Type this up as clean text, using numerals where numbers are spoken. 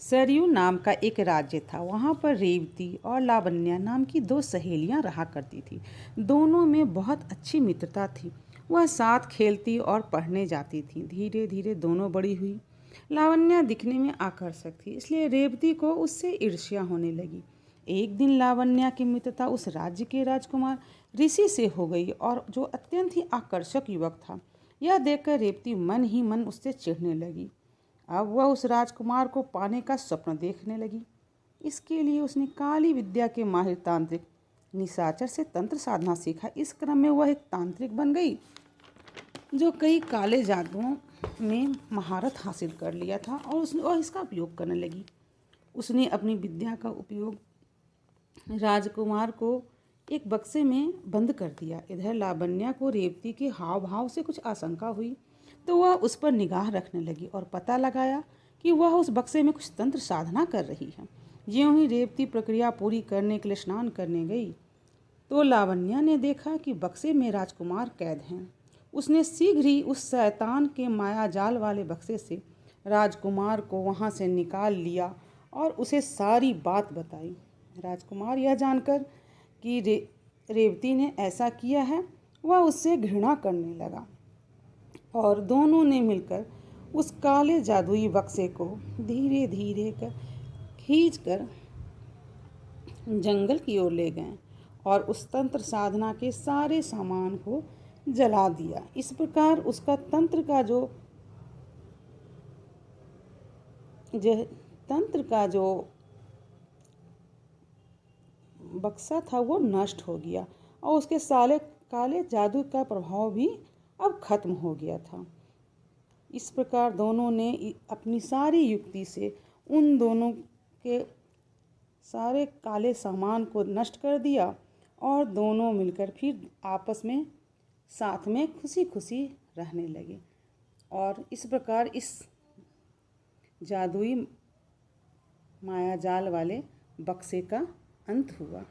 सरयू नाम का एक राज्य था। वहाँ पर रेवती और लावण्या नाम की दो सहेलियाँ रहा करती थी। दोनों में बहुत अच्छी मित्रता थी। वह साथ खेलती और पढ़ने जाती थी। धीरे धीरे दोनों बड़ी हुई। लावण्या दिखने में आकर्षक थी, इसलिए रेवती को उससे ईर्ष्या होने लगी। एक दिन लावण्या की मित्रता उस राज्य के राजकुमार ऋषि से हो गई, और जो अत्यंत ही आकर्षक युवक था। यह देखकर रेवती मन ही मन उससे चिढ़ने लगी। अब वह उस राजकुमार को पाने का स्वप्न देखने लगी। इसके लिए उसने काली विद्या के माहिर तांत्रिक निशाचर से तंत्र साधना सीखा। इस क्रम में वह एक तांत्रिक बन गई जो कई काले जादुओं में महारत हासिल कर लिया था, और वह इसका उपयोग करने लगी। उसने अपनी विद्या का उपयोग राजकुमार को एक बक्से में बंद कर दिया। इधर लावण्या को रेवती के हाव भाव से कुछ आशंका हुई, तो वह उस पर निगाह रखने लगी और पता लगाया कि वह उस बक्से में कुछ तंत्र साधना कर रही है। ज्यों ही रेवती प्रक्रिया पूरी करने के लिए स्नान करने गई, तो लावण्या ने देखा कि बक्से में राजकुमार कैद हैं। उसने शीघ्र ही उस शैतान के माया जाल वाले बक्से से राजकुमार को वहां से निकाल लिया और उसे सारी बात बताई। राजकुमार यह जानकर कि रेवती ने ऐसा किया है, वह उससे घृणा करने लगा, और दोनों ने मिलकर उस काले जादुई बक्से को धीरे धीरे कर खींच कर जंगल की ओर ले गए और उस तंत्र साधना के सारे सामान को जला दिया। इस प्रकार उसका तंत्र का जो बक्सा था वो नष्ट हो गया, और उसके साले काले जादू का प्रभाव भी अब खत्म हो गया था। इस प्रकार दोनों ने अपनी सारी युक्ति से उन दोनों के सारे काले सामान को नष्ट कर दिया, और दोनों मिलकर फिर आपस में साथ में खुशी खुशी रहने लगे। और इस प्रकार इस जादुई मायाजाल वाले बक्से का अंत हुआ।